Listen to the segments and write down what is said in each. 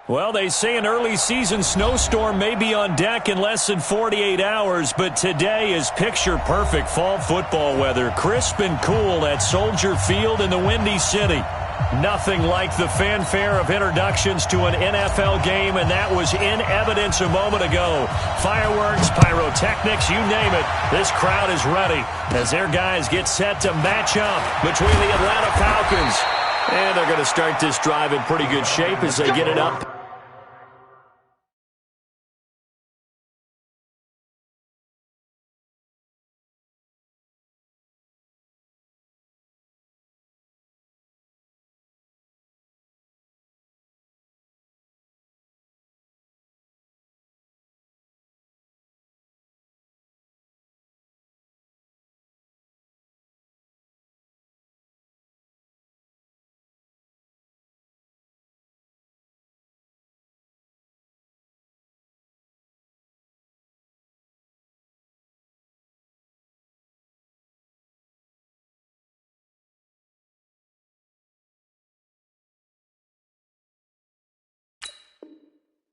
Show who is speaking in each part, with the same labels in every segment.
Speaker 1: Well, they say an early season snowstorm may be on deck in less than 48 hours, but today is picture-perfect fall football weather. Crisp and cool at Soldier Field in the Windy City. Nothing like the fanfare of introductions to an NFL game, and that was in evidence a moment ago. Fireworks, pyrotechnics, you name it. This crowd is ready as their guys get set to match up between the Atlanta Falcons. And they're going to start this drive in pretty good shape as they get it up.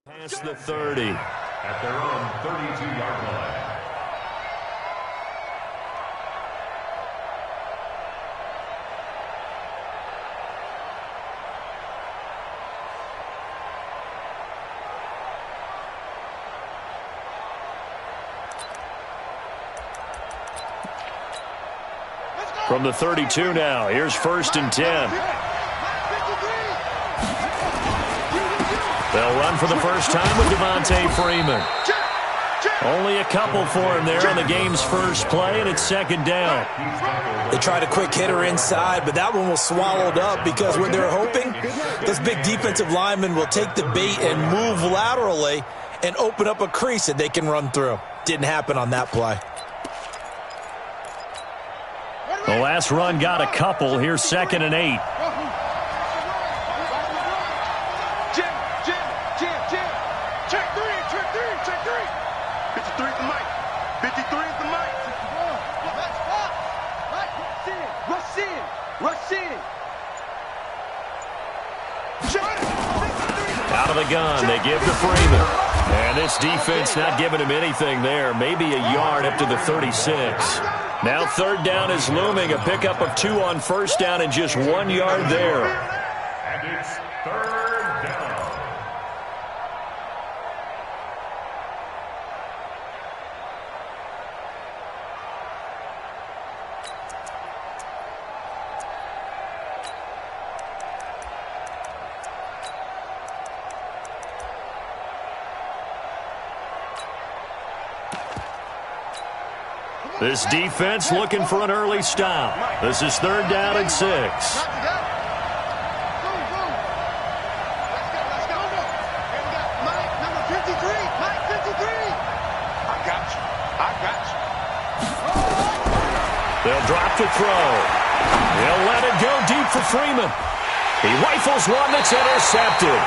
Speaker 1: Past the 30.
Speaker 2: At their own 32-yard line.
Speaker 1: From the 32 now, here's 1st and 10. They'll run for the first time with Devontae Freeman. Only a couple for him there on the game's first play, and it's 2nd down.
Speaker 3: They tried a quick hitter inside, but that one was swallowed up because what they're hoping, this big defensive lineman will take the bait and move laterally and open up a crease that they can run through. Didn't happen on that play.
Speaker 1: The last run got a couple. Here's 2nd and 8. Out of the gun, they give to Freeman. And this defense not giving him anything there. Maybe a yard up to the 36. Now 3rd down is looming. A pickup of 2 on 1st down and just 1 yard there.
Speaker 2: And it's 3rd down.
Speaker 1: This defense looking for an early stop. This is 3rd down and 6. They'll drop to throw. They'll let it go deep for Freeman. He rifles one that's intercepted.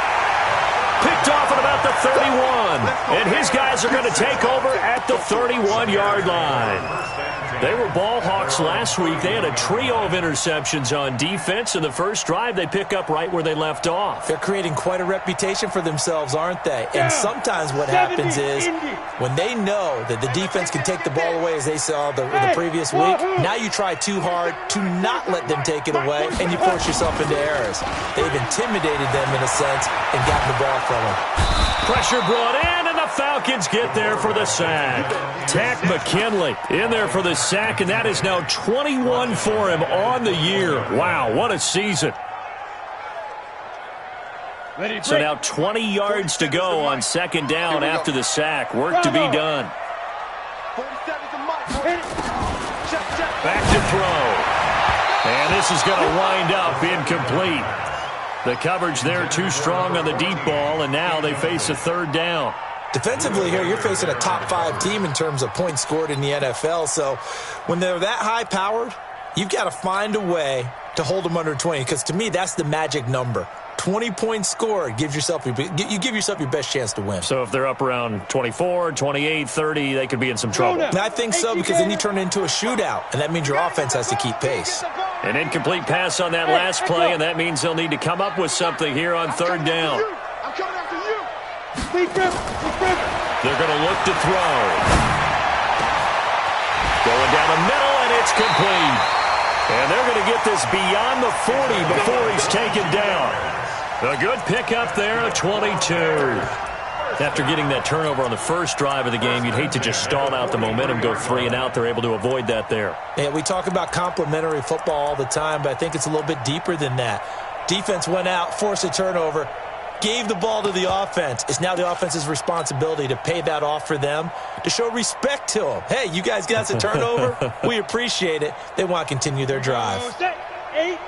Speaker 1: Picked off at about the 31. And his guys are going to take over at the 31-yard line. They were ball hawks last week. They had a trio of interceptions on defense. In the first drive, they pick up right where they left off.
Speaker 3: They're creating quite a reputation for themselves, aren't they? And sometimes what happens is when they know that the defense can take the ball away, as they saw the previous week, now you try too hard to not let them take it away, and you force yourself into errors. They've intimidated them in a sense and gotten the ball from them.
Speaker 1: Pressure brought in, and the Falcons get there for the sack. Tack McKinley in there for the sack, and that is now 21 for him on the year. Wow, what a season. So now 20 yards to go on 2nd down after the sack. Work to be done. Back to throw. And this is going to wind up incomplete. The coverage there too strong on the deep ball, and now they face a 3rd down.
Speaker 3: Defensively here, you're facing a top-5 team in terms of points scored in the NFL. So when they're that high-powered, you've got to find a way to hold them under 20, because to me, that's the magic number. 20 points scored, you give yourself your best chance to win.
Speaker 1: So if they're up around 24, 28, 30, they could be in some trouble.
Speaker 3: And I think so, because then you turn it into a shootout, and that means your offense has to keep pace.
Speaker 1: An incomplete pass on that last play, and that means they'll need to come up with something here on 3rd down.
Speaker 4: I'm coming after you.
Speaker 1: They're going to look to throw. Going down the middle, and it's complete. And they're going to get this beyond the 40 before he's taken down. A good pickup there of 22. After getting that turnover on the first drive of the game, you'd hate to just stall out the momentum, go 3 and out. They're able to avoid that there.
Speaker 3: Yeah, we talk about complementary football all the time, but I think it's a little bit deeper than that. Defense went out, forced a turnover, gave the ball to the offense. It's now the offense's responsibility to pay that off for them, to show respect to them. Hey, you guys got a turnover? We appreciate it. They want to continue their drive.
Speaker 4: 8-3.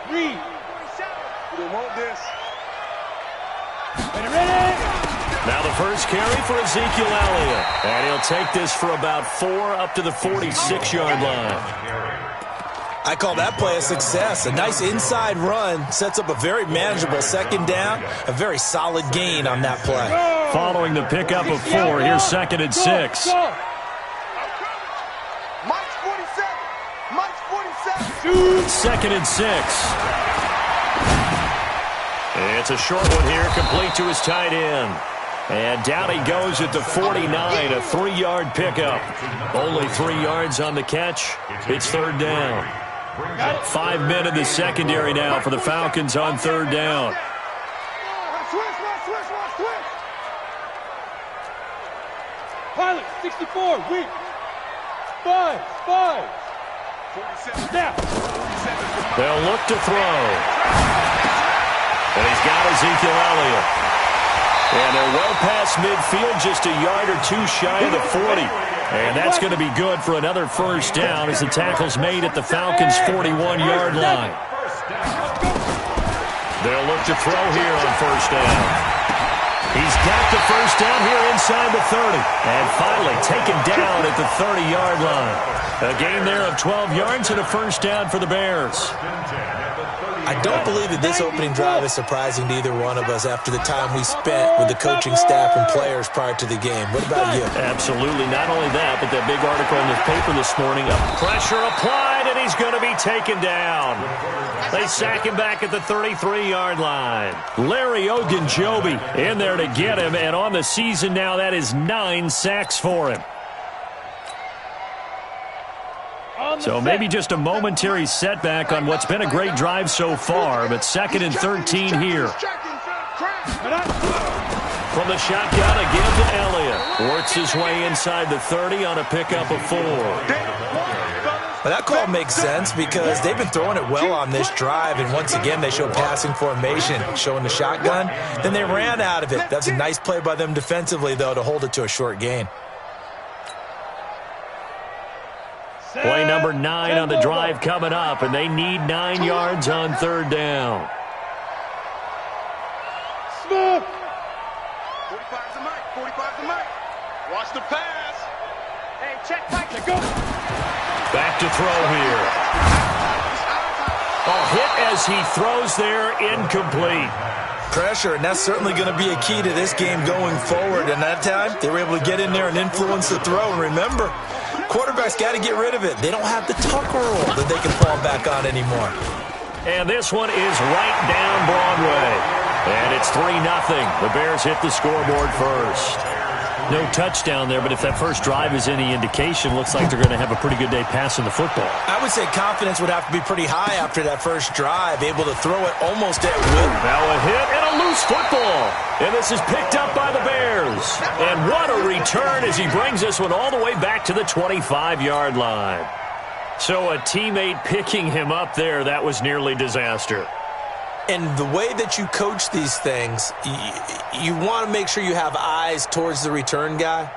Speaker 4: They want this.
Speaker 1: Now the first carry for Ezekiel Elliott. And he'll take this for about 4 up to the 46-yard line.
Speaker 3: I call that play a success. A nice inside run sets up a very manageable second down. A very solid gain on that play.
Speaker 1: Following the pickup of 4, here's 2nd and 6.
Speaker 4: Mike's 47. Mike's 47.
Speaker 1: 2nd and 6. It's a short one here, complete to his tight end. And down he goes at the 49, a 3-yard pickup. Only 3 yards on the catch. It's 3rd down. 5 men in the secondary now for the Falcons on 3rd down.
Speaker 4: Pilot, 64, weak. 5.
Speaker 1: They'll look to throw. And he's got Ezekiel Elliott. And they're well past midfield, just a yard or 2 shy of the 40. And that's going to be good for another first down as the tackle's made at the Falcons' 41-yard line. They'll look to throw here on 1st down. He's got the first down here inside the 30. And finally taken down at the 30-yard line. A gain there of 12 yards and a first down for the Bears.
Speaker 3: I don't believe that this opening drive is surprising to either one of us after the time we spent with the coaching staff and players prior to the game. What about you?
Speaker 1: Absolutely. Not only that, but that big article in the paper this morning, pressure applied, and he's going to be taken down. They sack him back at the 33-yard line. Larry Ogunjobi in there to get him, and on the season now, that is 9 sacks for him. So maybe just a momentary setback on what's been a great drive so far, but 2nd and 13 here. From the shotgun again to Elliott. Works his way inside the 30 on a pickup of 4.
Speaker 3: Well, that call makes sense because they've been throwing it well on this drive, and once again they show passing formation, showing the shotgun. Then they ran out of it. That's a nice play by them defensively, though, to hold it to a short gain.
Speaker 1: Play number 9 on the drive coming up, and they need 9 yards on 3rd down.
Speaker 4: Smooth. 45's the mic. 45's the mic. Watch the pass. Hey, check Mike. Go.
Speaker 1: Back to throw here. Hit as he throws there, incomplete.
Speaker 3: Pressure, and that's certainly going to be a key to this game going forward. And that time, they were able to get in there and influence the throw. And remember, quarterbacks got to get rid of it. They don't have the tuck roll that they can fall back on anymore.
Speaker 1: And this one is right down Broadway. And it's 3-0. The Bears hit the scoreboard first. No touchdown there, but if that first drive is any indication, looks like they're going to have a pretty good day passing the football.
Speaker 3: I would say confidence would have to be pretty high after that first drive, able to throw it almost at will.
Speaker 1: Now a hit and a loose football. And this is picked up by the Bears. And what a return as he brings this one all the way back to the 25-yard line. So a teammate picking him up there, that was nearly disaster.
Speaker 3: And the way that you coach these things, you want to make sure you have eyes towards the return guy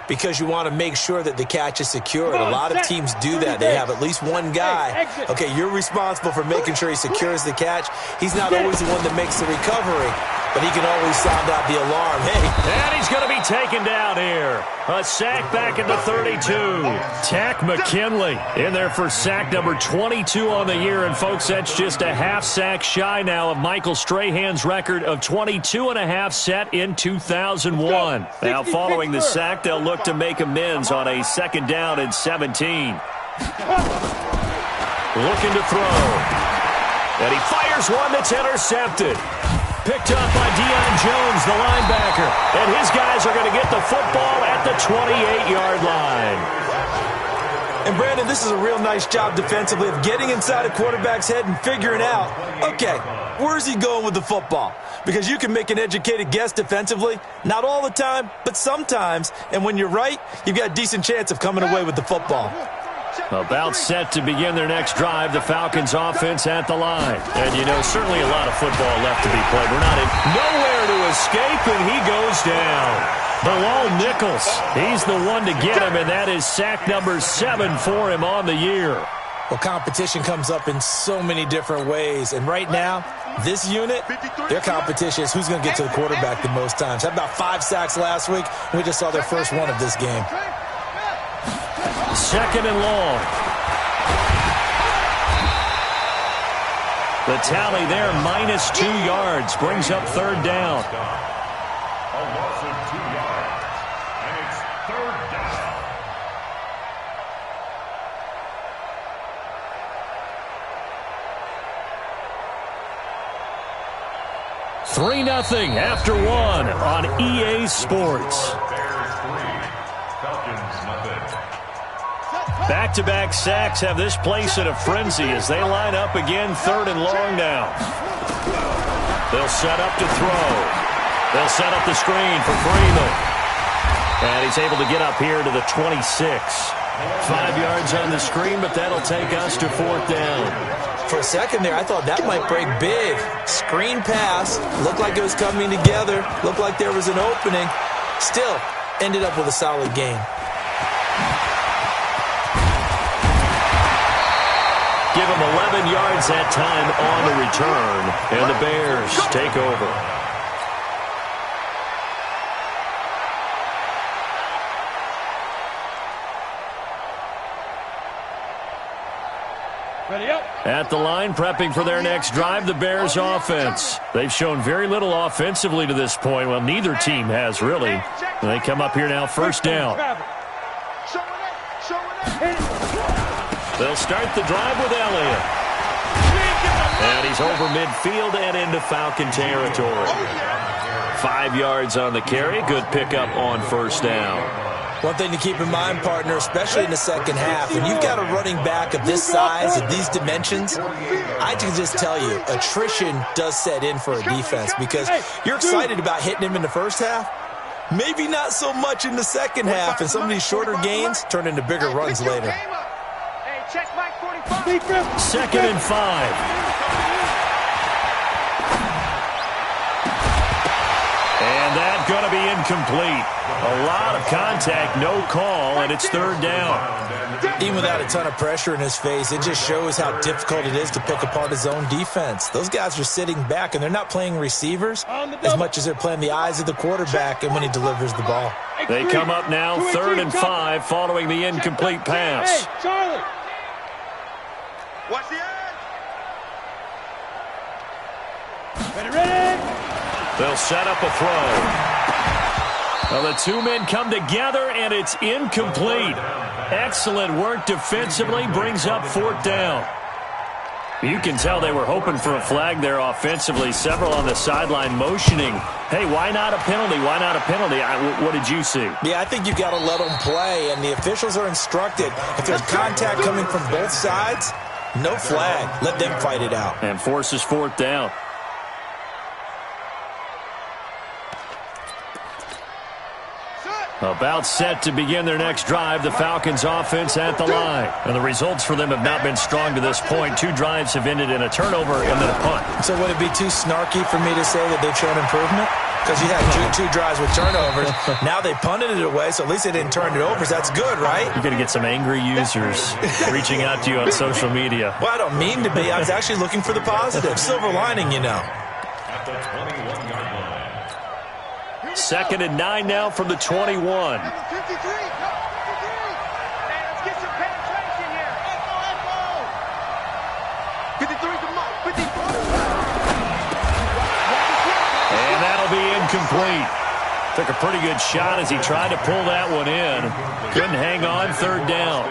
Speaker 3: because you want to make sure that the catch is secured. A lot of teams do that. They have at least one guy. Okay, you're responsible for making sure he secures the catch. He's not always the one that makes the recovery, but he can always sound out the alarm. Hey.
Speaker 1: And he's going to be taken down here. A sack back at the 32. Tack McKinley in there for sack number 22 on the year. And, folks, that's just a half sack shy now of Michael Strahan's record of 22.5 set in 2001. Now, following the sack, they'll look to make amends on a 2nd down and 17. Looking to throw. And he fires one that's intercepted. Picked up by Deion Jones, the linebacker. And his guys are going to get the football at the 28-yard line.
Speaker 3: And, Brandon, this is a real nice job defensively of getting inside a quarterback's head and figuring out, okay, where's he going with the football? Because you can make an educated guess defensively, not all the time, but sometimes. And when you're right, you've got a decent chance of coming away with the football.
Speaker 1: About set to begin their next drive, the Falcons offense at the line. And, you know, certainly a lot of football left to be played. We're not in nowhere to escape, and he goes down. Bilal Nichols, he's the one to get him, and that is sack number 7 for him on the year.
Speaker 3: Well, competition comes up in so many different ways. And right now, this unit, their competition is who's going to get to the quarterback the most times. Had about 5 sacks last week, and we just saw their first one of this game.
Speaker 1: Second and long. The tally there, minus 2 yards, brings up third down.
Speaker 2: A loss of 2 yards, and it's third down.
Speaker 1: Three 0 after one on EA Sports.
Speaker 2: Bears 3, Falcons nothing.
Speaker 1: Back-to-back sacks have this place in a frenzy as they line up again, third and long now. They'll set up to throw. They'll set up the screen for Freeman. And he's able to get up here to the 26. 5 yards on the screen, but that'll take us to fourth down.
Speaker 3: For a second there, I thought that might break big. Screen pass. Looked like it was coming together. Looked like there was an opening. Still, ended up with a solid game.
Speaker 1: Give him 11 yards that time on the return, and the Bears take over.
Speaker 5: Ready up.
Speaker 1: At the line, prepping for their next drive, the Bears offense. They've shown very little offensively to this point. Well, neither team has, really. And they come up here now, first down. They'll start the drive with Elliott. And he's over midfield and into Falcon territory. 5 yards on the carry. Good pickup on first down.
Speaker 3: One thing to keep in mind, partner, especially in the second half, when you've got a running back of this size, of these dimensions, I can just tell you, attrition does set in for a defense because you're excited about hitting him in the first half. Maybe not so much in the second half, and some of these shorter gains turn into bigger runs later.
Speaker 1: Second and 5. And that's going to be incomplete. A lot of contact, no call, and it's third down.
Speaker 3: Even without a ton of pressure in his face, it just shows how difficult it is to pick apart his own defense. Those guys are sitting back, and they're not playing receivers as much as they're playing the eyes of the quarterback and when he delivers the ball.
Speaker 1: They come up now, third and 5, following the incomplete pass.
Speaker 5: Hey, Charlie.
Speaker 4: Watch the edge.
Speaker 5: Ready.
Speaker 1: They'll set up a throw. Well, the two men come together, and it's incomplete. Excellent work defensively, brings up fourth down. You can tell they were hoping for a flag there offensively. Several on the sideline motioning, hey, why not a penalty? Why not a penalty? What did you see?
Speaker 3: Yeah, I think you got to let them play, and the officials are instructed. If there's contact coming from both sides, no flag. Let them fight it out.
Speaker 1: And forces fourth down. About set to begin their next drive, the Falcons offense at the line. And the results for them have not been strong to this point. 2 drives have ended in a turnover and then a punt.
Speaker 3: So would it be too snarky for me to say that they've shown improvement? Because you had two drives with turnovers. Now they punted it away, so at least they didn't turn it over. So that's good, right?
Speaker 1: You're going to get some angry users reaching out to you on social media.
Speaker 3: Well, I don't mean to be. I was actually looking for the positive. Silver lining, you know.
Speaker 2: At the 21-yard line.
Speaker 1: Second and 9 now from the 21.
Speaker 4: 53. Let's get some penetration here. Echo. 53, come on. 54.
Speaker 1: And that'll be incomplete. Took a pretty good shot as he tried to pull that one in. Couldn't hang on, third down.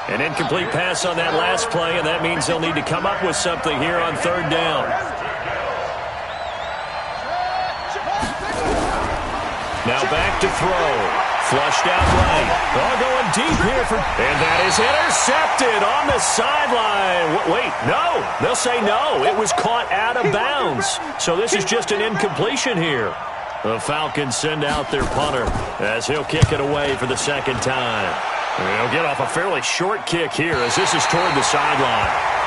Speaker 1: An incomplete pass on that last play, and that means they'll need to come up with something here on third down. Now back to throw. Flushed out right. Oh, going deep here and that is intercepted on the sideline. Wait, no. They'll say no. It was caught out of bounds. So this is just an incompletion here. The Falcons send out their punter as he'll kick it away for the second time. He'll get off a fairly short kick here as this is toward the sideline.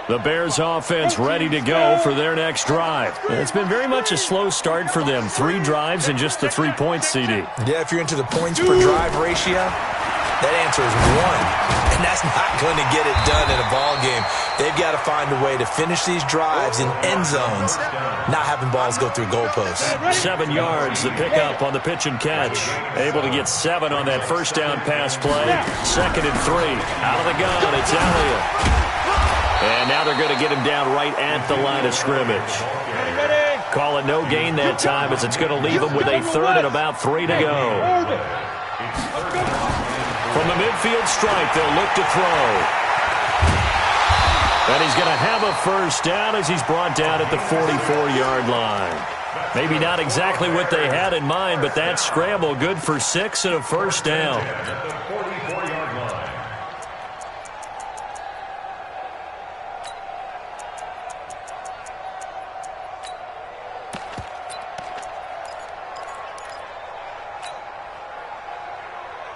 Speaker 1: The Bears offense ready to go for their next drive. It's been very much a slow start for them. 3 drives and just the 3 points, CD.
Speaker 3: Yeah, if you're into the points per drive ratio, that answer is 1. And that's not going to get it done in a ball game. They've got to find a way to finish these drives in end zones, not having balls go through goalposts.
Speaker 1: 7 yards, the pickup on the pitch and catch. Able to get 7 on that first down pass play. 2nd and 3. Out of the gun, it's Elliott. And now they're going to get him down right at the line of scrimmage. Call it no gain that time as it's going to leave him with a 3rd and about 3 to go. From the midfield stripe, they'll look to throw. And he's going to have a first down as he's brought down at the 44-yard line. Maybe not exactly what they had in mind, but that scramble good for 6 and a first down.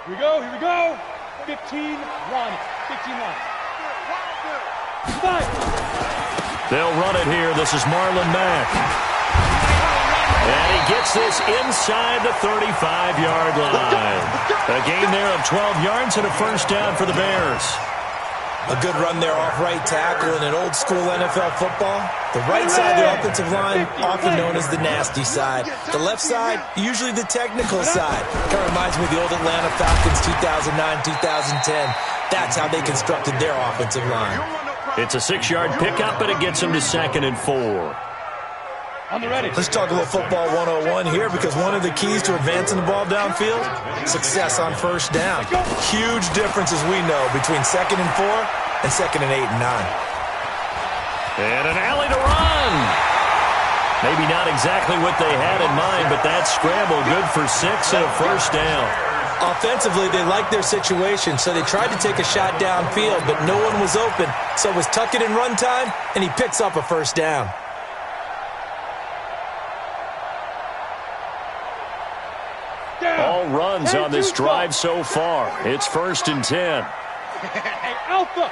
Speaker 5: Here we go. 15 run. 15 run.
Speaker 1: They'll run it here. This is Marlon Mack. And he gets this inside the 35-yard line. A gain there of 12 yards and a first down for the Bears.
Speaker 3: A good run there off right tackle in an old-school NFL football. The right side of the offensive line, often known as the nasty side. The left side, usually the technical side. Kind of reminds me of the old Atlanta Falcons 2009-2010. That's how they constructed their offensive line.
Speaker 1: It's a 6-yard pickup, and it gets them to 2nd and 4.
Speaker 5: On the ready.
Speaker 3: Let's talk a little football 101 here, because one of the keys to advancing the ball downfield, success on first down. Huge difference, as we know, between 2nd and 4 and 2nd and 8 and 9.
Speaker 1: And an alley to run. Maybe not exactly what they had in mind, but that scramble good for 6 and a first down.
Speaker 3: Offensively, they liked their situation, so they tried to take a shot downfield, but no one was open. So it was tuck it in run time, and he picks up a first down.
Speaker 1: All runs on this drive so far. It's 1st and 10.
Speaker 5: Hey, Alpha.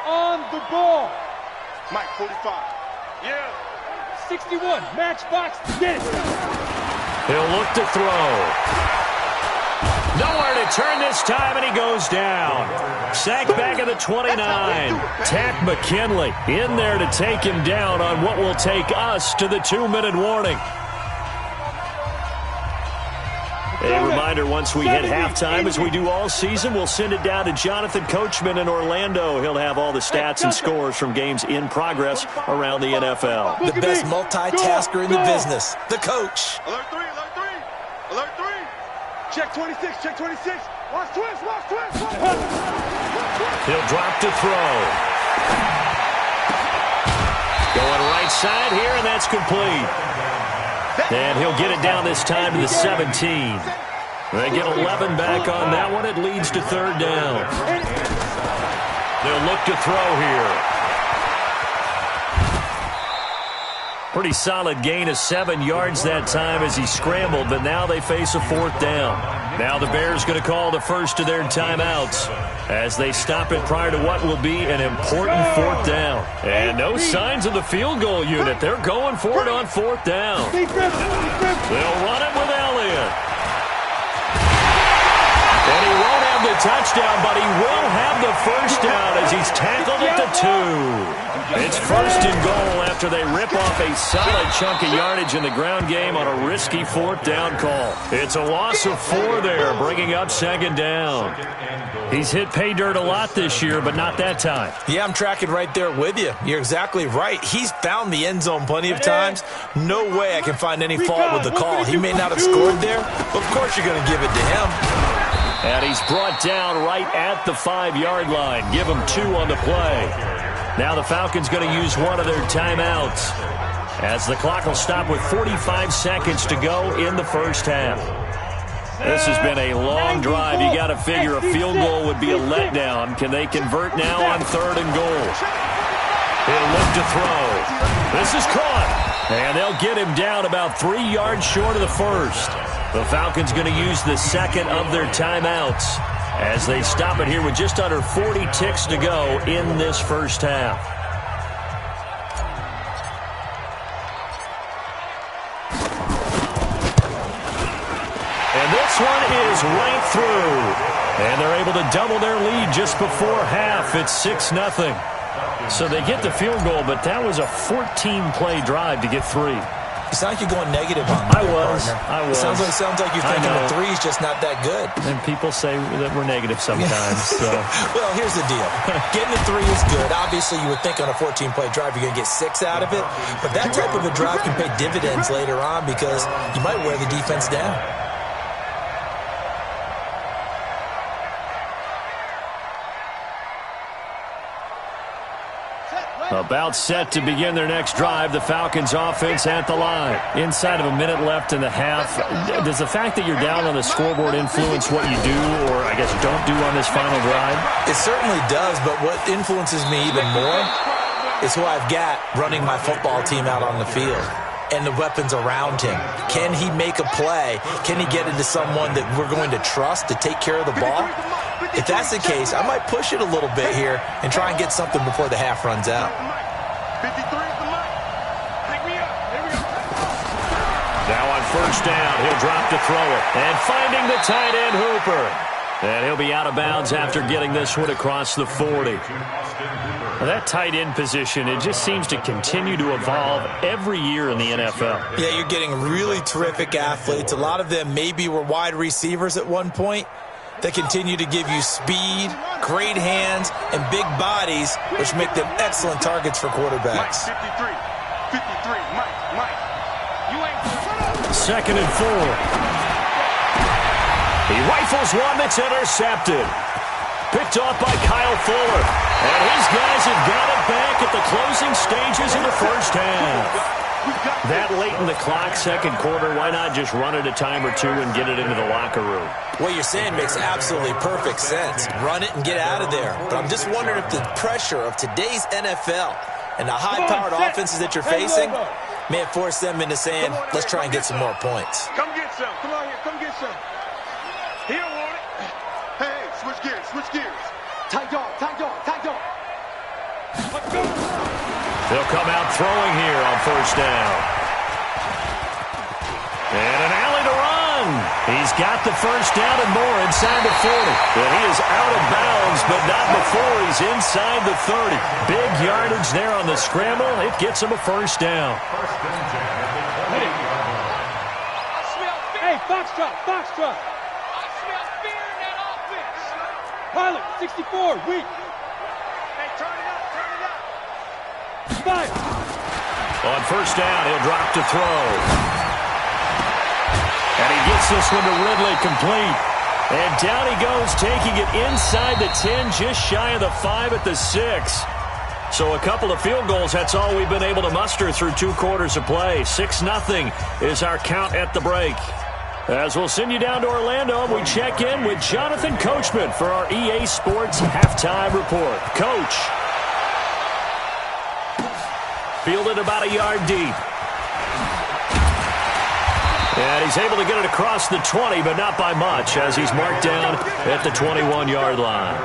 Speaker 5: On the ball.
Speaker 4: Mike, 45. Yeah.
Speaker 5: 61. Matchbox. Get it.
Speaker 1: He'll look to throw. Nowhere to turn this time, and he goes down. Sacked back at the 29. Tack McKinley in there to take him down on what will take us to the 2-minute warning. A reminder, once we hit halftime, as we do all season, we'll send it down to Jonathan Coachman in Orlando. He'll have all the stats and scores from games in progress around the NFL.
Speaker 3: The best multitasker in the business, the coach.
Speaker 4: Alert 3, alert 3. Alert 3. Check 26, check 26. Watch twist, watch twist.
Speaker 1: He'll drop to throw. Going right side here, and that's complete. And he'll get it down this time to the 17. They get 11 back on that one. It leads to 3rd down. They'll look to throw here. Pretty solid gain of 7 yards that time as he scrambled, but now they face a 4th down. Now the Bears going to call the first of their timeouts as they stop it prior to what will be an important 4th down. And no signs of the field goal unit. They're going for it on 4th down. They'll run it with Elliott. And he won't have the touchdown, but he will have the first down as he's tackled at the 2. It's first and goal after they rip off a solid chunk of yardage in the ground game on a risky 4th down call. It's a loss of 4 there, bringing up 2nd down. He's hit pay dirt a lot this year, but not that time.
Speaker 3: Yeah, I'm tracking right there with you. You're exactly right. He's found the end zone plenty of times. No way I can find any fault with the call. He may not have scored there, but of course you're going to give it to him.
Speaker 1: And he's brought down right at the 5-yard line. Give him 2 on the play. Now the Falcons going to use one of their timeouts as the clock will stop with 45 seconds to go in the first half. This has been a long drive. You got to figure a field goal would be a letdown. Can they convert now on 3rd and goal? He'll look to throw. This is caught. And they'll get him down about 3 yards short of the first. The Falcons going to use the second of their timeouts as they stop it here with just under 40 ticks to go in this first half. And this one is right through. And they're able to double their lead just before half. It's 6-0. So they get the field goal, but that was a 14-play drive to get 3.
Speaker 3: It sounds like you're going negative on that.
Speaker 1: I was.
Speaker 3: It sounds like you're thinking the 3 is just not that good.
Speaker 1: And people say that we're negative sometimes. So.
Speaker 3: Well, here's the deal. Getting the 3 is good. Obviously, you would think on a 14-play drive you're going to get 6 out of it. But that type of a drive can pay dividends later on because you might wear the defense down.
Speaker 1: About set to begin their next drive. The Falcons offense at the line. Inside of a minute left in the half. Does the fact that you're down on the scoreboard influence what you do or, I guess, don't do on this final drive?
Speaker 3: It certainly does, but what influences me even more is who I've got running my football team out on the field and the weapons around him. Can he make a play? Can he get into someone that we're going to trust to take care of the ball? If that's the case, I might push it a little bit here and try and get something before the half runs out.
Speaker 4: 53 is the mic. Pick me up. Here we go.
Speaker 1: Now on first down, he'll drop to throw it. And finding the tight end, Hooper. And he'll be out of bounds after getting this one across the 40. Well, that tight end position, it just seems to continue to evolve every year in the NFL.
Speaker 3: Yeah, you're getting really terrific athletes. A lot of them maybe were wide receivers at one point. They continue to give you speed, great hands, and big bodies, which make them excellent targets for quarterbacks.
Speaker 4: Mike, 53, Mike. You ain't...
Speaker 1: 2nd and 4. He rifles one that's intercepted. Picked off by Kyle Fuller. And his guys have got it back at the closing stages of the first half. That late in the clock, second quarter, why not just run it a time or 2 and get it into the locker room?
Speaker 3: What you're saying makes absolutely perfect sense. Run it and get out of there. But I'm just wondering if the pressure of today's NFL and the high-powered offenses that you're facing may have forced them into saying, let's try and get some more points.
Speaker 4: Come get some. Come on here. Come get some. He don't want it. Hey, switch gears. Tight dog. Let's go.
Speaker 1: They'll come out throwing here on first down. And an alley to run. He's got the first down and more inside the 40. And he is out of bounds, but not before he's inside the 30. Big yardage there on the scramble. It gets him a first down.
Speaker 5: Hey, Foxtrot. I smell fear in that offense. Pilot, 64, weak.
Speaker 4: Hey, turn it up.
Speaker 5: Fire.
Speaker 1: On first down, he'll drop to throw. And he gets this one to Ridley complete. And down he goes, taking it inside the 10, just shy of the 5 at the 6. So a couple of field goals, that's all we've been able to muster through 2 quarters of play. 6-0 is our count at the break. As we'll send you down to Orlando, we check in with Jonathan Coachman for our EA Sports Halftime Report. Coach. Fielded about a yard deep. And he's able to get it across the 20, but not by much, as he's marked down at the 21-yard line.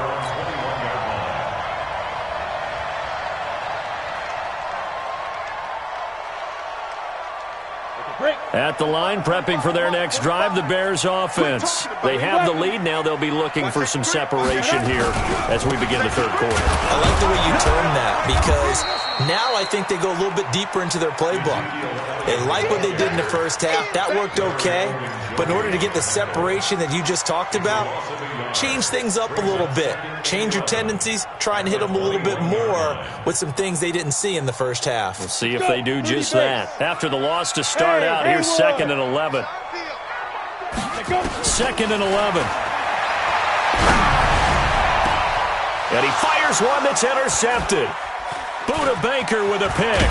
Speaker 1: At the line, prepping for their next drive, the Bears offense. They have the lead. Now they'll be looking for some separation here as we begin the third quarter.
Speaker 3: I like the way you term that because now I think they go a little bit deeper into their playbook. They like what they did in the first half. That worked okay. But in order to get the separation that you just talked about, change things up a little bit. Change your tendencies. Try and hit them a little bit more with some things they didn't see in the first half.
Speaker 1: We'll see if they do just that. After the loss to start out, here's 2nd and 11. 2nd and 11. And he fires one that's intercepted. Buda Baker with a pick.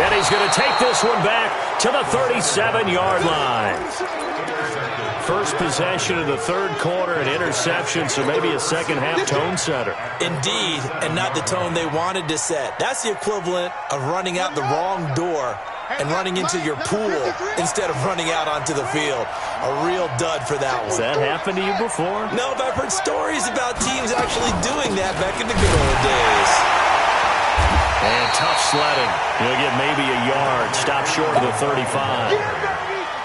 Speaker 1: And he's going to take this one back to the 37-yard line. First possession of the third quarter, an interception, so maybe a second-half tone setter.
Speaker 3: Indeed, and not the tone they wanted to set. That's the equivalent of running out the wrong door and running into your pool instead of running out onto the field. A real dud for that one.
Speaker 1: Has that happened to you before?
Speaker 3: No, but I've heard stories about teams actually doing that back in the good old days.
Speaker 1: And tough sledding. He'll get maybe a yard. Stop short of the 35.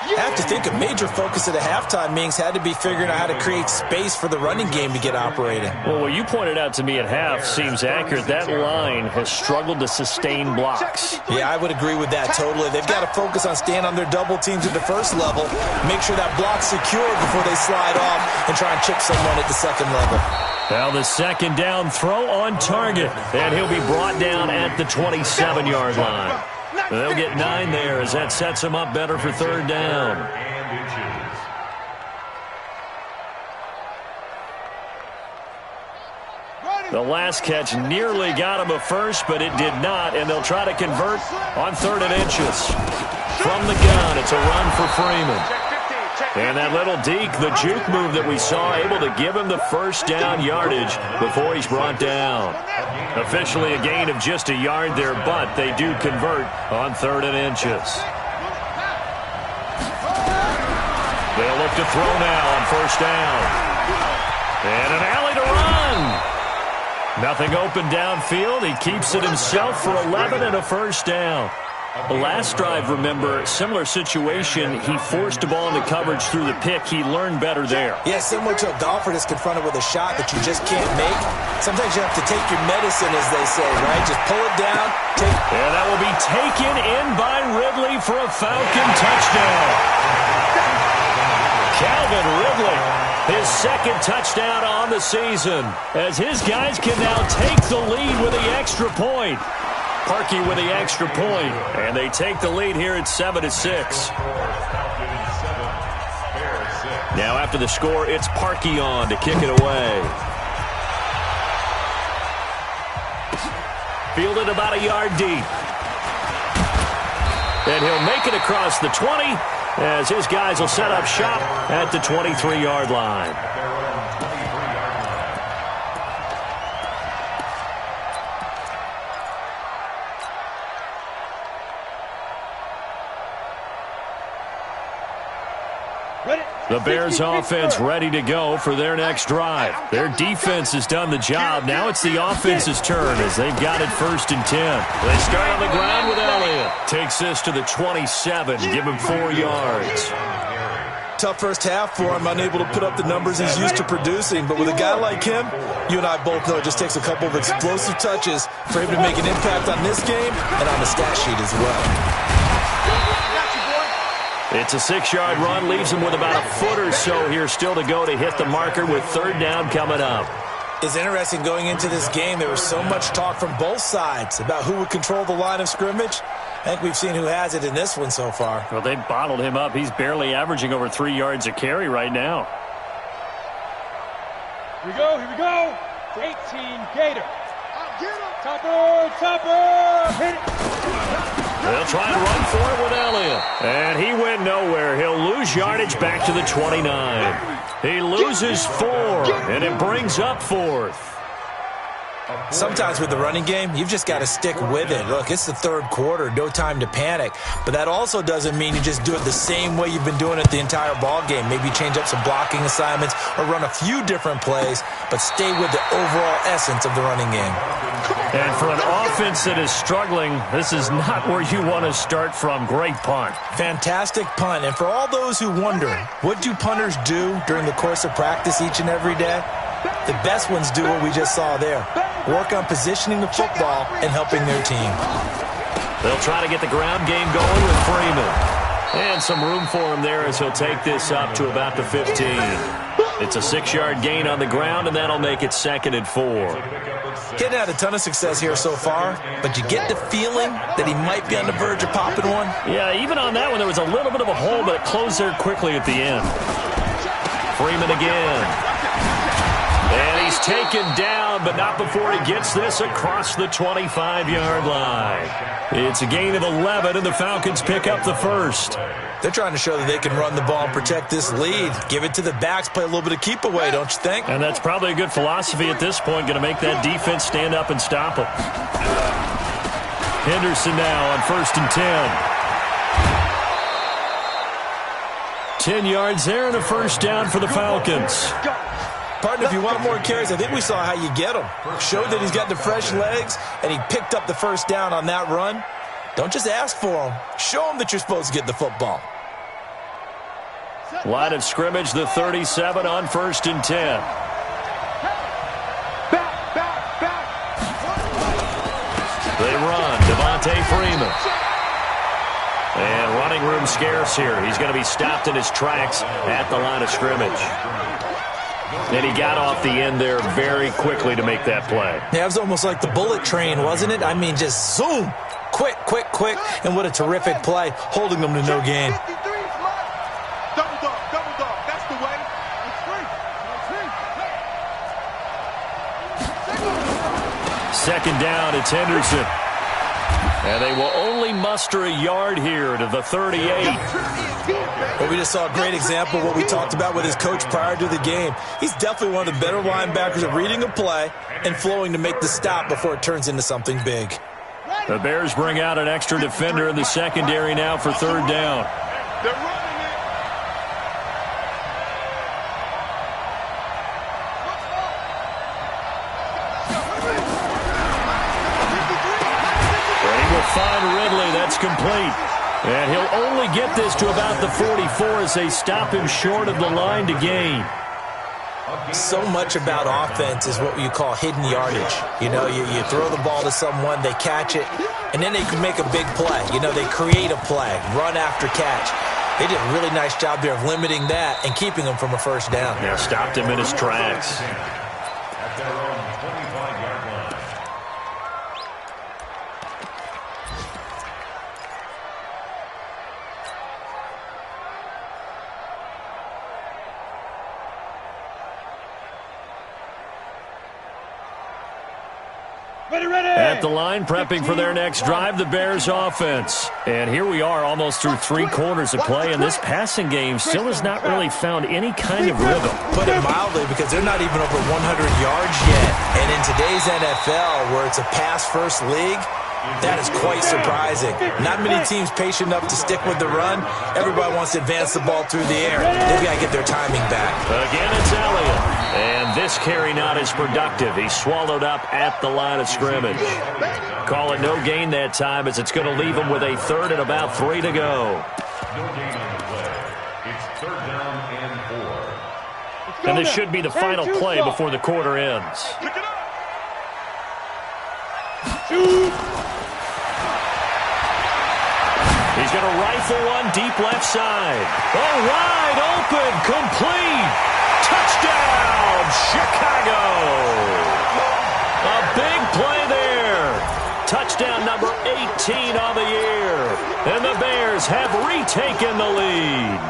Speaker 3: I have to think a major focus of the halftime meetings had to be figuring out how to create space for the running game to get operating.
Speaker 1: Well, what you pointed out to me at half seems accurate. That line has struggled to sustain blocks.
Speaker 3: Yeah, I would agree with that totally. They've got to focus on staying on their double teams at the first level, make sure that block's secure before they slide off and try and chip someone at the second level.
Speaker 1: Now the second down throw on target, and he'll be brought down at the 27-yard line. They'll get 9 there as that sets them up better for third down. The last catch nearly got him a first, but it did not, and they'll try to convert on 3rd and inches. From the gun, it's a run for Freeman. And that little deke, the juke move that we saw, able to give him the first down yardage before he's brought down. Officially a gain of just a yard there, but they do convert on 3rd and inches. They'll look to throw now on first down. And an alley to run. Nothing open downfield. He keeps it himself for 11 and a first down. The last drive, remember, similar situation. He forced the ball into coverage through the pick. He learned better there.
Speaker 3: Yeah, similar to a golfer that's confronted with a shot that you just can't make. Sometimes you have to take your medicine, as they say, right? Just pull it down.
Speaker 1: And that will be taken in by Ridley for a Falcon touchdown. Calvin Ridley, his second touchdown on the season, as his guys can now take the lead with the extra point. Parkey with the extra point, and they take the lead here at 7-6. Now after the score, it's Parkey on to kick it away. Fielded about a yard deep. And he'll make it across the 20 as his guys will set up shop at the 23-yard line. The Bears offense ready to go for their next drive. Their defense has done the job. Now it's the offense's turn as they've got it 1st and 10. They start on the ground with Elliott. Takes this to the 27. Give him 4 yards.
Speaker 3: Tough first half for him, unable to put up the numbers he's used to producing. But with a guy like him, you and I both know it just takes a couple of explosive touches for him to make an impact on this game and on the stat sheet as well.
Speaker 1: It's a 6-yard run, leaves him with about a foot or so here still to go to hit the marker with third down coming up.
Speaker 3: It's interesting going into this game. There was so much talk from both sides about who would control the line of scrimmage. I think we've seen who has it in this one so far.
Speaker 1: Well, they bottled him up. He's barely averaging over 3 yards a carry right now.
Speaker 5: Here we go, here we go. 18, Gator. Topper, hit it.
Speaker 1: They'll try and run for it with Elliott. And he went nowhere. He'll lose yardage back to the 29. He loses 4, and it brings up 4th.
Speaker 3: Sometimes with the running game, you've just got to stick with it. Look, it's the third quarter, no time to panic. But that also doesn't mean you just do it the same way you've been doing it the entire ball game. Maybe change up some blocking assignments or run a few different plays, but stay with the overall essence of the running game.
Speaker 1: And for an offense that is struggling, this is not where you want to start from. Great punt.
Speaker 3: Fantastic punt. And for all those who wonder, what do punters do during the course of practice each and every day? The best ones do what we just saw there. Work on positioning the football and helping their team.
Speaker 1: They'll try to get the ground game going with Freeman. And some room for him there as he'll take this up to about the 15. It's a 6-yard gain on the ground, and that'll make it 2nd and 4.
Speaker 3: Getting had a ton of success here so far, but you get the feeling that he might be on the verge of popping one.
Speaker 1: Yeah, even on that one, there was a little bit of a hole, but it closed there quickly at the end. Freeman again. And he's taken down, but not before he gets this across the 25-yard line. It's a gain of 11, and the Falcons pick up the first.
Speaker 3: They're trying to show that they can run the ball and protect this lead. Give it to the backs, play a little bit of keep away, don't you think?
Speaker 1: And that's probably a good philosophy at this point, going to make that defense stand up and stop them. Henderson now on 1st and 10. 10 yards there and a first down for the Falcons.
Speaker 3: Partner, if you want more carries, I think we saw how you get him. Showed that he's got the fresh legs, and he picked up the first down on that run. Don't just ask for him. Show him that you're supposed to get the football.
Speaker 1: Line of scrimmage, the 37 on 1st and 10. They run. Devontae Freeman. And running room scarce here. He's going to be stopped in his tracks at the line of scrimmage. And he got off the end there very quickly to make that play.
Speaker 3: Yeah, it was almost like the bullet train, wasn't it? I mean, just zoom. Quick, quick, quick. And what a terrific play, holding them to no gain.
Speaker 4: Double dog. That's the way.
Speaker 1: Second down, it's Henderson. And they will only muster a yard here to the 38.
Speaker 3: Well, we just saw a great example of what we talked about with his coach prior to the game. He's definitely one of the better linebackers at reading a play and flowing to make the stop before it turns into something big.
Speaker 1: The Bears bring out an extra defender in the secondary now for 3rd down.
Speaker 4: They're running it.
Speaker 1: He will find Ridley. That's complete. And he'll only get this to about the 44 as they stop him short of the line to gain.
Speaker 3: So much about offense is what you call hidden yardage. You know, you throw the ball to someone, they catch it, and then they can make a big play. You know, they create a play, run after catch. They did a really nice job there of limiting that and keeping him from a first down.
Speaker 1: Yeah, stopped him in his tracks.
Speaker 2: At their own 25-yard line.
Speaker 5: Ready.
Speaker 1: At the line, prepping for their next drive, the Bears offense. And here we are almost through 3 quarters of play, and this passing game still has not really found any kind of rhythm.
Speaker 3: Put it mildly, because they're not even over 100 yards yet. And in today's NFL, where it's a pass-first league, that is quite surprising. Not many teams patient enough to stick with the run. Everybody wants to advance the ball through the air. They've got to get their timing back.
Speaker 1: Again, it's Elliott. And this carry not as productive. He's swallowed up at the line of scrimmage. Call it no gain that time as it's going to leave him with a 3rd and about 3 to go.
Speaker 2: No gain on the play. It's 3rd down and 4.
Speaker 1: And this should be the final play before the quarter ends.
Speaker 4: Pick it up.
Speaker 1: He's going to rifle one deep left side. Oh, wide open, complete. Touchdown, Chicago. A big play there. Touchdown number 18 on the year. And the Bears have retaken the lead.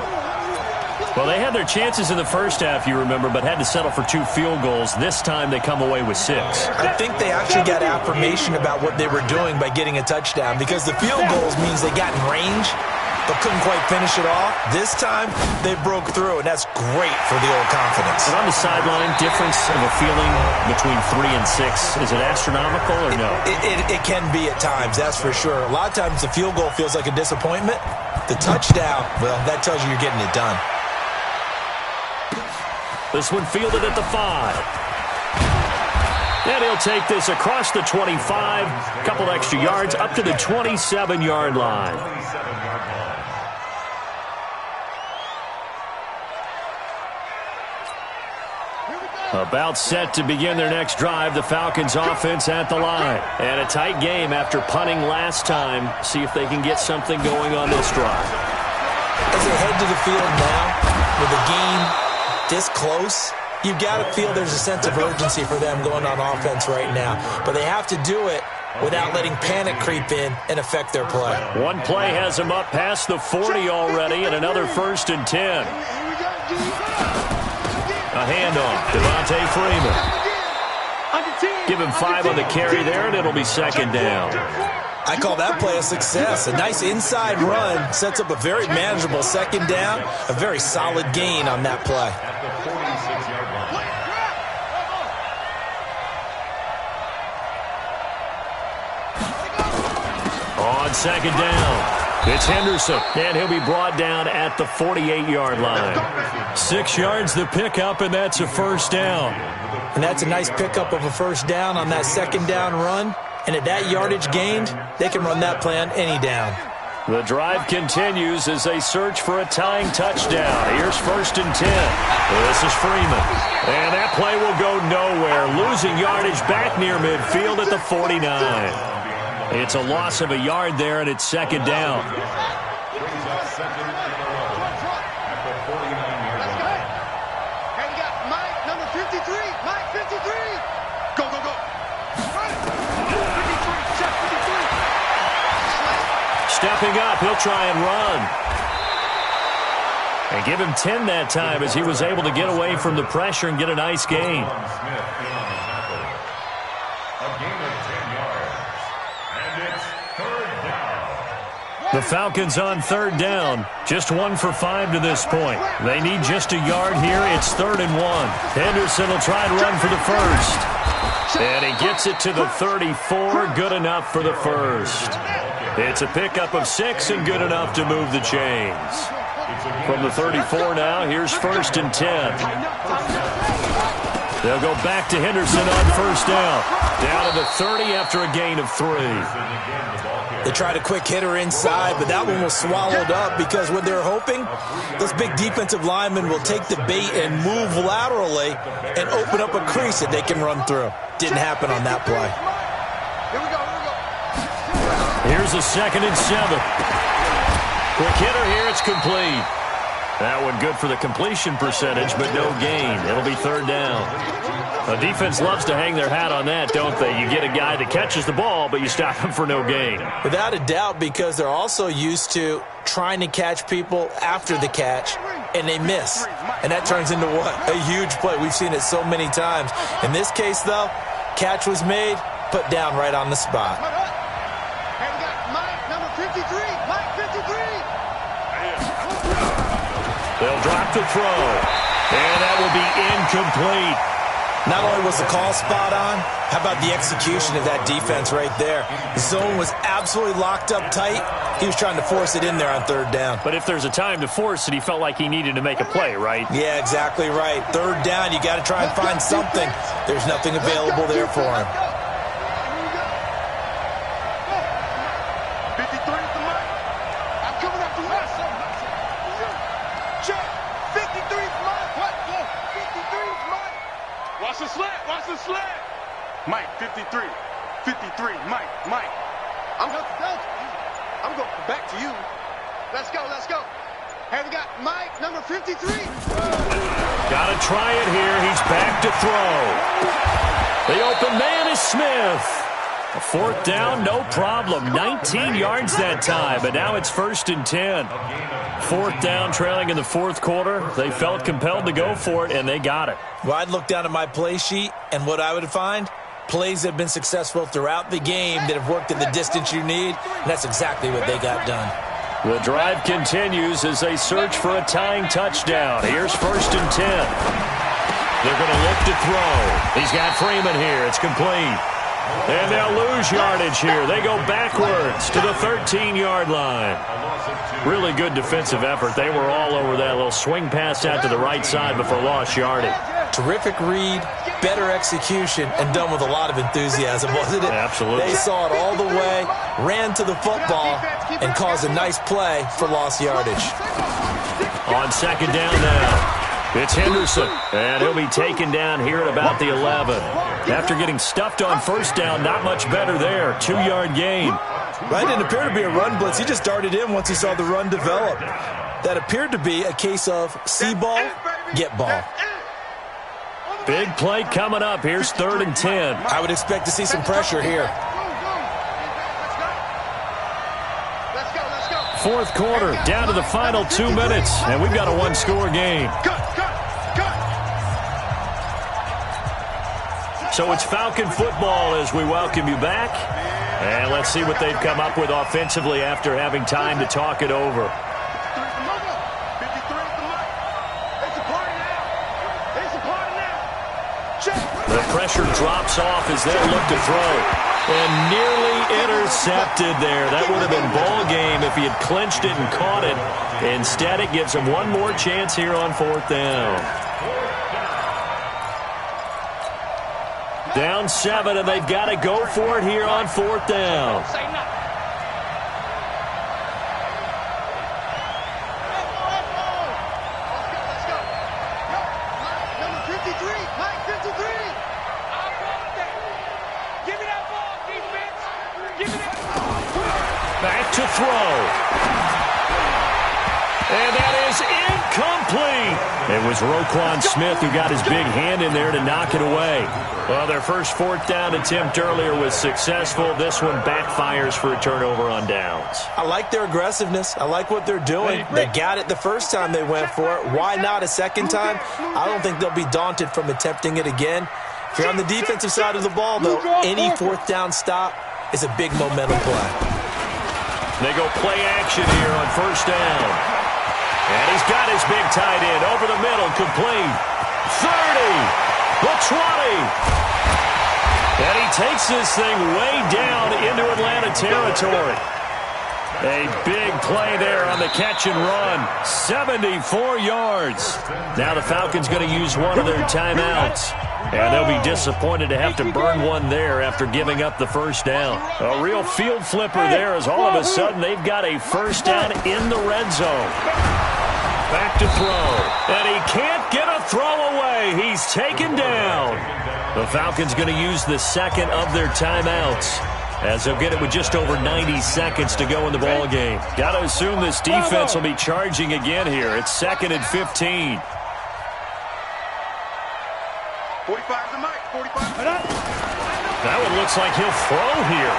Speaker 1: Well, they had their chances in the first half, you remember, but had to settle for 2 field goals. This time they come away with 6.
Speaker 3: I think they actually got affirmation about what they were doing by getting a touchdown, because the field goals means they got in range but couldn't quite finish it off. This time they broke through, and that's great for the old confidence.
Speaker 1: And on the sideline, difference of a feeling between 3 and 6, is it astronomical or no?
Speaker 3: It can be at times, that's for sure. A lot of times the field goal feels like a disappointment. The touchdown, well, that tells you you're getting it done.
Speaker 1: This one fielded at the 5. And he'll take this across the 25, a couple extra yards up to the 27-yard line. About set to begin their next drive, the Falcons offense at the line. And a tight game after punting last time. See if they can get something going on this drive.
Speaker 3: As they head to the field now, with the game this close, you've got to feel there's a sense of urgency for them going on offense right now. But they have to do it without letting panic creep in and affect their play.
Speaker 1: One play has them up past the 40 already, and another 1st and 10. A handoff, Devontae Freeman. Give him 5 on the carry there, and it'll be 2nd down.
Speaker 3: I call that play a success. A nice inside run sets up a very manageable 2nd down, a very solid gain on that play.
Speaker 1: On 2nd down, it's Henderson, and he'll be brought down at the 48-yard line. 6 yards the pickup, and that's a 1st down.
Speaker 3: And that's a nice pickup of a 1st down on that 2nd down run. And at that yardage gained, they can run that play on any down.
Speaker 1: The drive continues as they search for a tying touchdown. Here's 1st and 10. This is Freeman. And that play will go nowhere, losing yardage back near midfield at the 49. It's a loss of a yard there, and it's 2nd down. Stepping up, he'll try and run. And give him 10 that time as he was able to get away from the pressure and get a nice gain. The Falcons on 3rd down. Just 1 for 5 to this point. They need just a yard here. It's 3rd and 1. Henderson will try and run for the 1st. And he gets it to the 34. Good enough for the 1st. It's a pickup of 6 and good enough to move the chains. From the 34 now, here's 1st and 10. They'll go back to Henderson on 1st down. Down to the 30 after a gain of 3.
Speaker 3: They tried a quick hitter inside, but that one was swallowed up because what they're hoping, those big defensive linemen will take the bait and move laterally and open up a crease that they can run through. Didn't happen on that play.
Speaker 1: Here's a 2nd and 7. Quick hitter here, it's complete. That one good for the completion percentage, but no gain. It'll be 3rd down. The defense loves to hang their hat on that, don't they? You get a guy that catches the ball, but you stop him for no gain.
Speaker 3: Without a doubt, because they're also used to trying to catch people after the catch, and they miss. And that turns into what? A huge play. We've seen it so many times. In this case, though, catch was made, put down right on the spot.
Speaker 1: They'll drop the throw, and that will be incomplete.
Speaker 3: Not only was the call spot on, how about the execution of that defense right there? The zone was absolutely locked up tight. He was trying to force it in there on 3rd down.
Speaker 1: But if there's a time to force it, he felt like he needed to make a play, right?
Speaker 3: Yeah, exactly right. 3rd down, you got to try and find something. There's nothing available there for him.
Speaker 4: Watch the slant. Mike, 53. 53. Mike. I'm going back to you. Let's go. Hey, we got Mike, number 53.
Speaker 1: Got to try it here. He's back to throw. The open man is Smith. A 4th down, no problem. 19 yards that time, but now it's 1st and 10. 4th down, trailing in the 4th quarter. They felt compelled to go for it, and they got it.
Speaker 3: Well, I'd look down at my play sheet, and what I would find, plays that have been successful throughout the game that have worked at the distance you need, and that's exactly what they got done.
Speaker 1: The drive continues as they search for a tying touchdown. Here's 1st and 10. They're going to look to throw. He's got Freeman here. It's complete. And they'll lose yardage here. They go backwards to the 13-yard line. Really good defensive effort. They were all over that little swing pass out to the right side before lost yardage.
Speaker 3: Terrific read, better execution, and done with a lot of enthusiasm, wasn't it?
Speaker 1: Absolutely.
Speaker 3: They saw it all the way, ran to the football, and caused a nice play for lost yardage.
Speaker 1: On second down now, it's Henderson, and he'll be taken down here at about the 11. After getting stuffed on first down, not much better there. 2-yard gain.
Speaker 3: Right, didn't appear to be a run blitz. He just darted in once he saw the run develop. That appeared to be a case of see ball, get ball.
Speaker 1: Big play coming up. Here's 3rd and 10.
Speaker 3: I would expect to see some pressure here.
Speaker 1: Fourth quarter, down to the final 2 minutes, and we've got a one-score game. So it's Falcon football as we welcome you back. And let's see what they've come up with offensively after having time to talk it over. The pressure drops off as they look to throw. And nearly intercepted there. That would have been ball game if he had clinched it and caught it. Instead, it gives him one more chance here on 4th down. Down 7, and they've got to go for it here on 4th down. Back to throw. And that is incomplete. It was Roquan Smith who got his big hand in there to knock it away. Well, their first 4th down attempt earlier was successful. This one backfires for a turnover on downs.
Speaker 3: I like their aggressiveness. I like what they're doing. They got it the first time they went for it. Why not a second time? I don't think they'll be daunted from attempting it again. If you're on the defensive side of the ball, though, any 4th down stop is a big momentum play.
Speaker 1: They go play action here on first down. And he's got his big tight end over the middle, complete. 30, the 20. And he takes this thing way down into Atlanta territory. A big play there on the catch and run. 74 yards. Now the Falcons going to use one of their timeouts. And they'll be disappointed to have to burn one there after giving up the first down. A real field flipper there as all of a sudden they've got a first down in the red zone. Back to throw. And he can't get a throw away. He's taken down. The Falcons going to use the second of their timeouts, as they'll get it with just over 90 seconds to go in the ball game. Got to assume this defense will be charging again here. It's 2nd and 15.
Speaker 4: 45 to Mike. 45.
Speaker 1: That one looks like he'll throw here.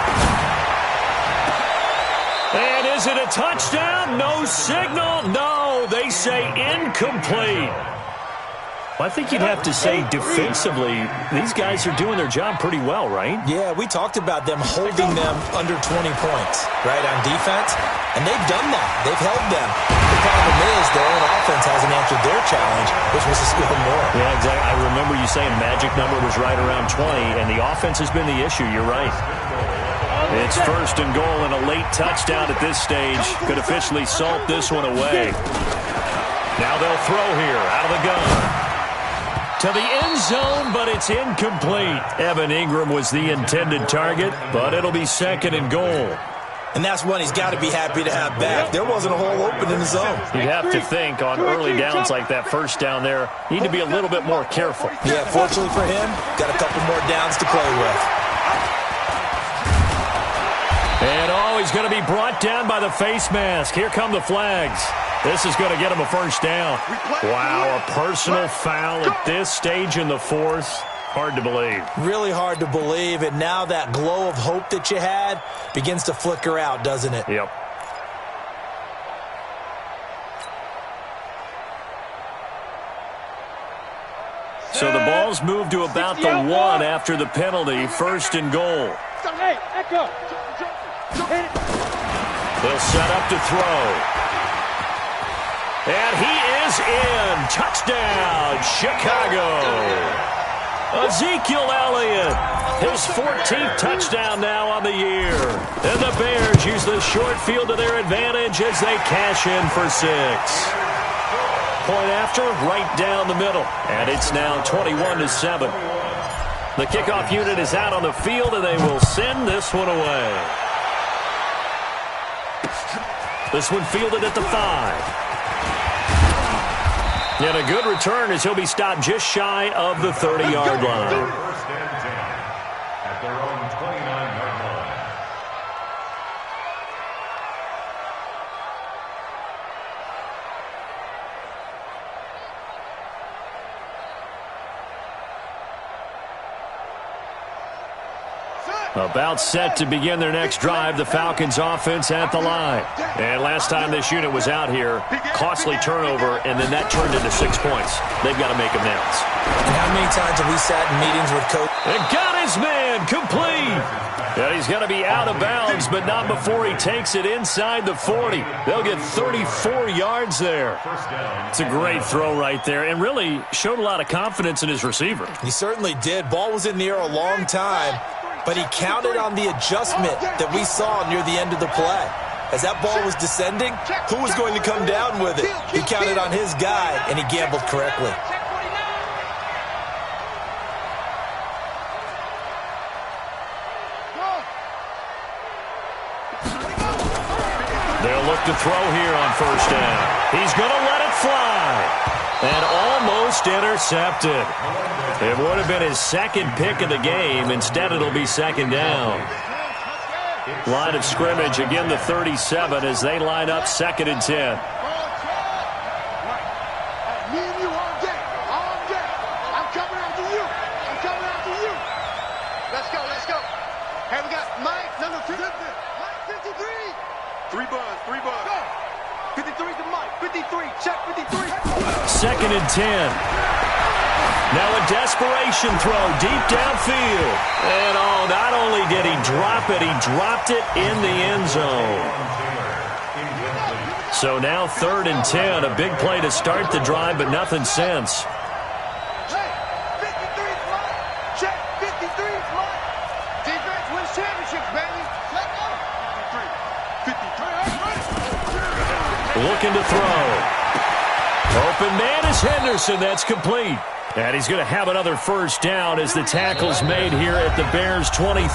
Speaker 1: And is it a touchdown? No signal. No, they say incomplete. Well, I think you'd have to say defensively, these guys are doing their job pretty well, right?
Speaker 3: Yeah, we talked about them holding them under 20 points, right, on defense. And they've done that. They've held them. The problem is their own offense hasn't answered their challenge, which was to score more.
Speaker 1: Yeah, exactly. I remember you saying magic number was right around 20, and the offense has been the issue. You're right. It's 1st and goal, and a late touchdown at this stage could officially salt this one away. Now they'll throw here out of the gun. To the end zone, but it's incomplete. Evan Ingram was the intended target, but it'll be 2nd and goal.
Speaker 3: And that's one he's got to be happy to have back. There wasn't a hole open in the zone.
Speaker 1: You'd have to think on early downs like that first down there, need to be a little bit more careful.
Speaker 3: Yeah, fortunately for him, got a couple more downs to play with.
Speaker 1: And he's going to be brought down by the face mask. Here come the flags. This is going to get him a first down. Wow, a personal foul at this stage in the 4th. Hard to believe.
Speaker 3: Really hard to believe, and now that glow of hope that you had begins to flicker out, doesn't it?
Speaker 1: Yep. So the ball's moved to about the 1 after the penalty. 1st and goal. They'll set up to throw. And he is in. Touchdown, Chicago. Ezekiel Elliott, his 14th touchdown now on the year. And the Bears use the short field to their advantage as they cash in for 6. point after, right down the middle. And it's now 21-7. The kickoff unit is out on the field, and they will send this one away. This one fielded at the 5. And a good return as he'll be stopped just shy of the 30-yard line.
Speaker 2: First and 10 at their own 29-yard line.
Speaker 1: About set to begin their next drive, the Falcons offense at the line. And last time this unit was out here, costly turnover, and then that turned into 6 points. They've got to make amends.
Speaker 3: And how many times have we sat in meetings with coach?
Speaker 1: And got his man complete. And he's going to be out of bounds, but not before he takes it inside the 40. They'll get 34 yards there. It's a great throw right there, and really showed a lot of confidence in his receiver.
Speaker 3: He certainly did. Ball was in the air a long time, but he counted on the adjustment that we saw near the end of the play. As that ball was descending, who was going to come down with it? He counted on his guy, and he gambled correctly.
Speaker 1: They'll look to throw here on first down. He's going to let it fly. And almost intercepted. It would have been his second pick of the game. Instead, it'll be second down. Line of scrimmage, again the 37 as they line up 2nd and 10.
Speaker 4: Me and you all day. All day. I'm coming after you. I'm coming after you. Let's go. Let's go. Hey, we got Mike, number 50. Mike, 53. 3 buzz. 3 buzz. Go. 53 to Mike. 53. Check 53.
Speaker 1: 2nd and 10. Now a desperation throw deep downfield. And not only did he drop it, he dropped it in the end zone. So now 3rd and 10. A big play to start the drive, but nothing since.
Speaker 4: Hey, 53's Mike. Check 53's Mike. Defense wins championships, baby. Let go. 53.
Speaker 1: Looking to throw. Open man is Henderson. That's complete. And he's going to have another first down as the tackle's made here at the Bears' 23.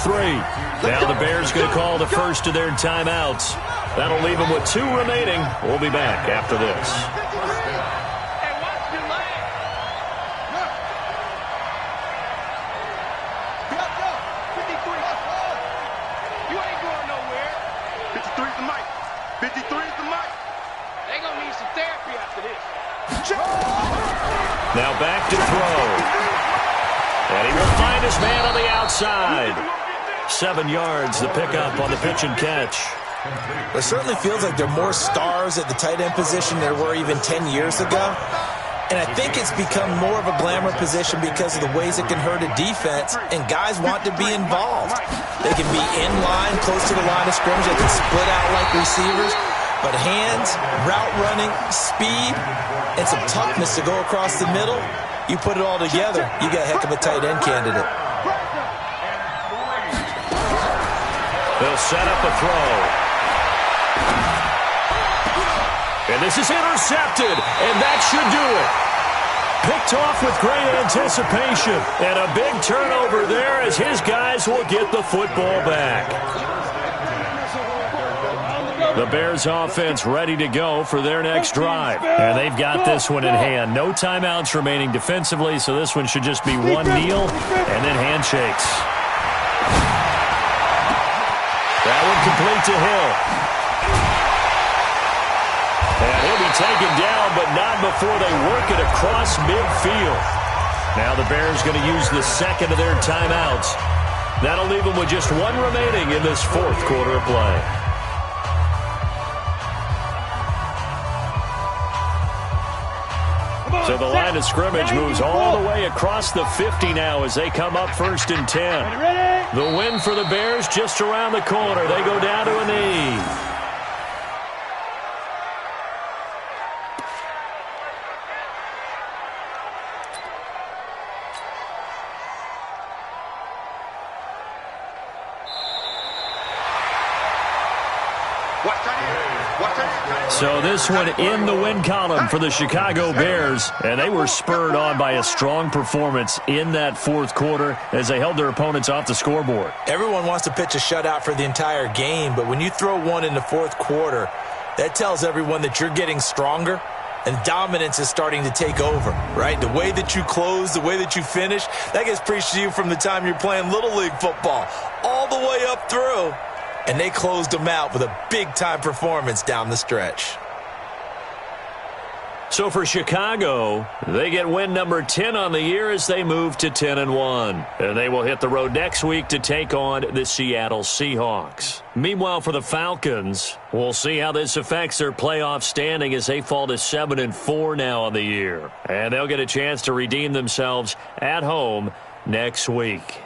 Speaker 1: Now the Bears going to call the first of their timeouts. That'll leave them with 2 remaining. We'll be back after this.
Speaker 4: Hey, watch your leg. Go. 53. You ain't going nowhere. 53's the mic. 53's the mic. They gonna need some therapy after this.
Speaker 1: Now back to throw. And he will find his man on the outside. 7 yards, the pickup on the pitch and catch.
Speaker 3: It certainly feels like there are more stars at the tight end position than there were even 10 years ago. And I think it's become more of a glamour position because of the ways it can hurt a defense, and guys want to be involved. They can be in line, close to the line of scrimmage. They can split out like receivers. But hands, route running, speed, and some toughness to go across the middle, you put it all together, you got a heck of a tight end candidate.
Speaker 1: They'll set up a throw. And this is intercepted, and that should do it. Picked off with great anticipation, and a big turnover there as his guys will get the football back. The Bears offense ready to go for their next drive. And they've got this one in hand. No timeouts remaining defensively, so this one should just be one kneel and then handshakes. That one complete to Hill. And he'll be taken down, but not before they work it across midfield. Now the Bears going to use the second of their timeouts. That'll leave them with just 1 remaining in this 4th quarter of play. So the line of scrimmage moves all the way across the 50 now as they come up 1st and 10. The win for the Bears just around the corner. They go down to a knee.
Speaker 4: Watch right here.
Speaker 1: So this one in the win column for the Chicago Bears, and they were spurred on by a strong performance in that fourth quarter as they held their opponents off the scoreboard.
Speaker 3: Everyone wants to pitch a shutout for the entire game, but when you throw one in the fourth quarter, that tells everyone that you're getting stronger and dominance is starting to take over, right? The way that you close, the way that you finish, that gets preached to you from the time you're playing Little League football all the way up through. And they closed them out with a big-time performance down the stretch.
Speaker 1: So for Chicago, they get win number 10 on the year as they move to 10-1. And they will hit the road next week to take on the Seattle Seahawks. Meanwhile, for the Falcons, we'll see how this affects their playoff standing as they fall to 7-4 now on the year. And they'll get a chance to redeem themselves at home next week.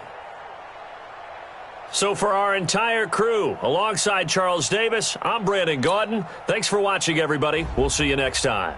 Speaker 1: So for our entire crew, alongside Charles Davis, I'm Brandon Gaudin. Thanks for watching, everybody. We'll see you next time.